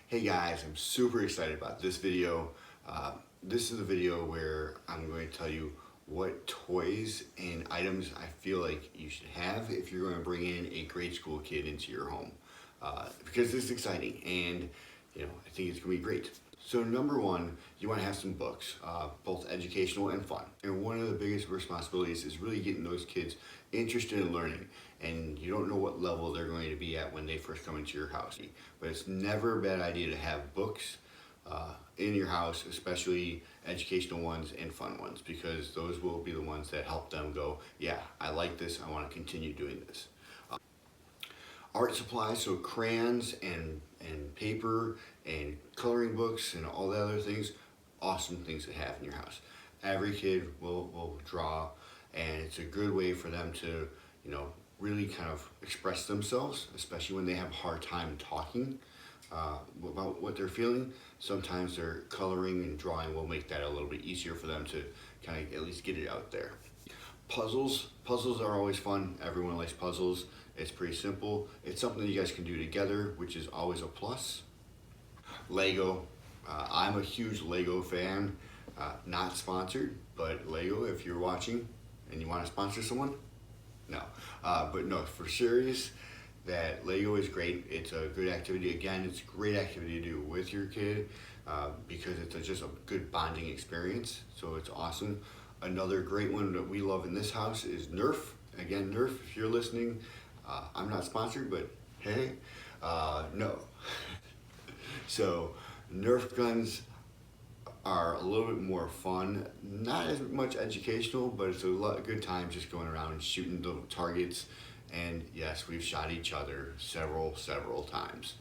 Hey guys, I'm super excited about this video. This is a video where I'm going to tell you what toys and items I feel like you should have if you're going to bring in a grade school kid into your home. Because this is exciting and I think it's going to be great. So number one, you want to have some books, both educational and fun. And one of the biggest responsibilities is really getting those kids interested in learning. And you don't know what level they're going to be at when they first come into your house. But it's never a bad idea to have books in your house, especially educational ones and fun ones, because those will be the ones that help them go, yeah, I like this, I want to continue doing this. Art supplies, so crayons and paper and coloring books and all the other things, awesome things to have in your house. Every kid will draw, and it's a good way for them to really kind of express themselves, especially when they have a hard time talking about what they're feeling. Sometimes their coloring and drawing will make that a little bit easier for them to kind of at least get it out there. Puzzles are always fun. Everyone likes puzzles. It's pretty simple. It's something that you guys can do together, which is always a plus. Lego. I'm a huge Lego fan. Not sponsored, but Lego, if you're watching and you want to sponsor someone, no. But no, for serious, that Lego is great. It's a good activity. Again, it's a great activity to do with your kid because it's just a good bonding experience. So it's awesome. Another great one that we love in this house is Nerf. Again, Nerf, if you're listening, I'm not sponsored, but hey, no. So Nerf guns are a little bit more fun, not as much educational, but it's a good time just going around and shooting the targets. And yes, we've shot each other several times,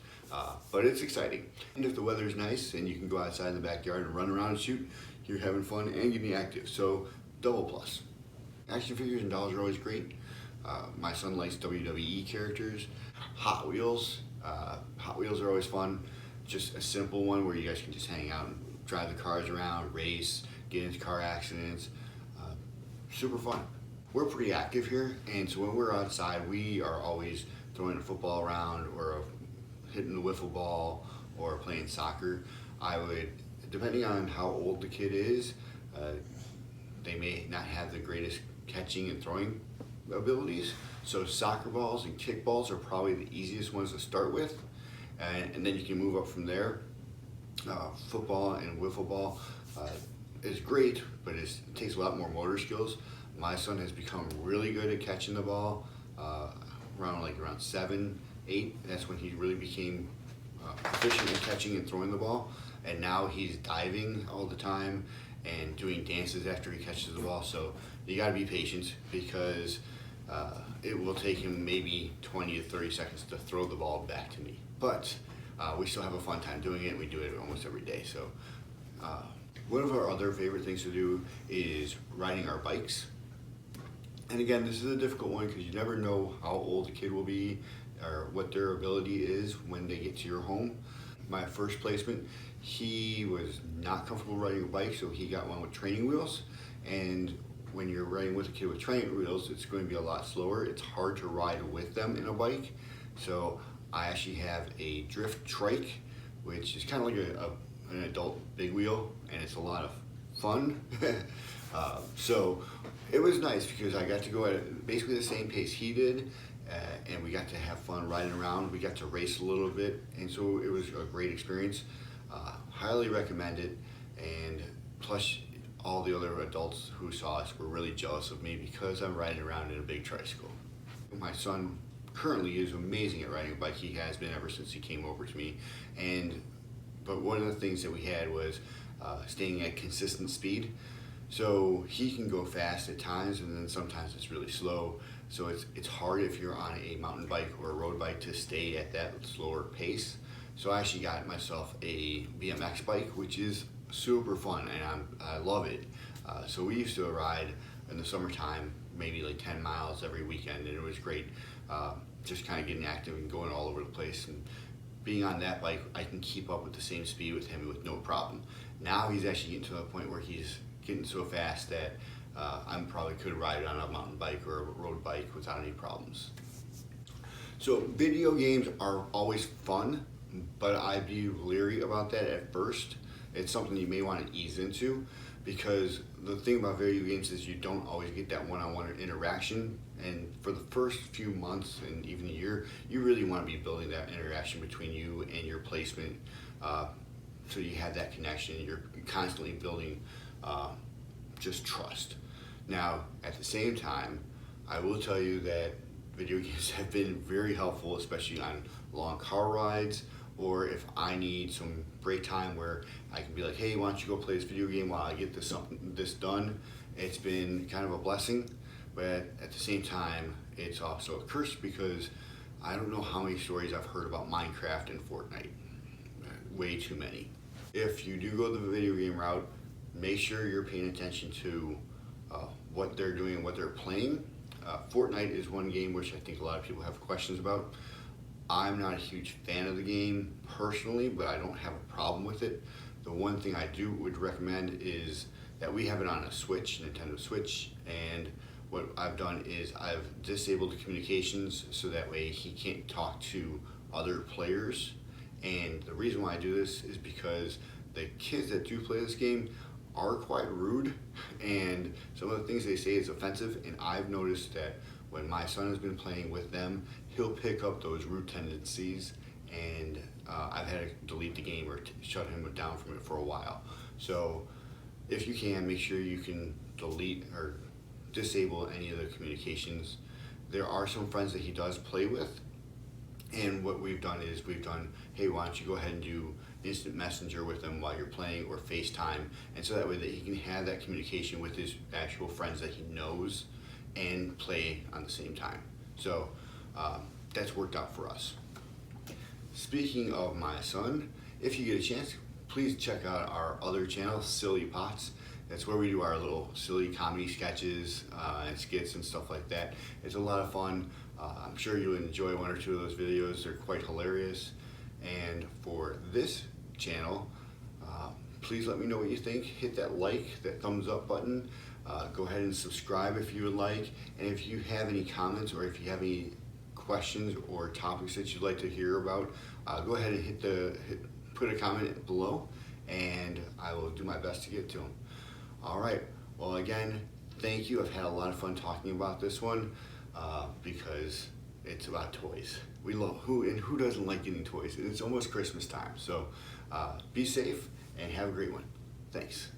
but it's exciting. And if the weather's nice and you can go outside in the backyard and run around and shoot, you're having fun and getting active, so double plus. Action figures and dolls are always great. My son likes WWE characters. Hot Wheels are always fun. Just a simple one where you guys can just hang out and drive the cars around, race, get into car accidents. Super fun. We're pretty active here, and so when we're outside, we are always throwing a football around or hitting the wiffle ball or playing soccer. Depending on how old the kid is, they may not have the greatest catching and throwing abilities. So soccer balls and kickballs are probably the easiest ones to start with, and then you can move up from there. Football and wiffle ball is great, but it takes a lot more motor skills. My son has become really good at catching the ball around 7, 8. That's when he really became proficient in catching and throwing the ball. And now he's diving all the time and doing dances after he catches the ball. So you got to be patient because it will take him maybe 20 to 30 seconds to throw the ball back to me. But we still have a fun time doing it. We do it almost every day. So one of our other favorite things to do is riding our bikes. And again, this is a difficult one because you never know how old a kid will be or what their ability is when they get to your home. My first placement, he was not comfortable riding a bike, so he got one with training wheels. And when you're riding with a kid with training wheels, it's going to be a lot slower. It's hard to ride with them in a bike. So I actually have a drift trike, which is kind of like an adult big wheel, and it's a lot of fun. So it was nice because I got to go at basically the same pace he did, and we got to have fun riding around. We got to race a little bit, and so it was a great experience. Highly recommend it, and plus all the other adults who saw us were really jealous of me because I'm riding around in a big tricycle. My son currently is amazing at riding a bike. He has been ever since he came over to me, but one of the things that we had was staying at consistent speed. So he can go fast at times, and then sometimes it's really slow. So it's hard if you're on a mountain bike or a road bike to stay at that slower pace. So I actually got myself a BMX bike, which is super fun, and I love it. So we used to ride in the summertime, maybe like 10 miles every weekend, and it was great. Just kind of getting active and going all over the place. And being on that bike, I can keep up with the same speed with him with no problem. Now he's actually getting to a point where he's getting so fast that I probably could ride on a mountain bike or a road bike without any problems. So video games are always fun, but I'd be leery about that at first. It's something you may want to ease into, because the thing about video games is you don't always get that one-on-one interaction, and for the first few months and even a year, you really want to be building that interaction between you and your placement, so you have that connection. You're constantly building just trust. Now, at the same time, I will tell you that video games have been very helpful, especially on long car rides, or if I need some break time where I can be like, hey, why don't you go play this video game while I get this done. It's been kind of a blessing, but at the same time, it's also a curse, because I don't know how many stories I've heard about Minecraft and Fortnite. Way too many. If you do go the video game route, make sure you're paying attention to what they're doing and what they're playing. Fortnite is one game which I think a lot of people have questions about. I'm not a huge fan of the game personally, but I don't have a problem with it. The one thing I would recommend is that we have it on a Switch, Nintendo Switch, and what I've done is I've disabled the communications so that way he can't talk to other players. And the reason why I do this is because the kids that do play this game are quite rude, and some of the things they say is offensive, and I've noticed that when my son has been playing with them, he'll pick up those rude tendencies, and I've had to delete the game or shut him down from it for a while. So if you can, make sure you can delete or disable any of the communications. There are some friends that he does play with, and what we've done is hey, why don't you go ahead and do instant messenger with them while you're playing, or FaceTime, and so that way that he can have that communication with his actual friends that he knows and play on the same time. So that's worked out for us. Speaking of my son, if you get a chance, please check out our other channel, Silly Pots. That's where we do our little silly comedy sketches and skits and stuff like that. It's a lot of fun. I'm sure you'll enjoy one or two of those videos. They're quite hilarious. And for this channel, please let me know what you think. Hit that like, that thumbs up button. Go ahead and subscribe if you would like. And if you have any comments, or if you have any questions or topics that you'd like to hear about, go ahead and put a comment below, and I will do my best to get to them. All right, well, again, thank you. I've had a lot of fun talking about this one because it's about toys. We love, who doesn't like getting toys? And it's almost Christmas time. So be safe and have a great one. Thanks.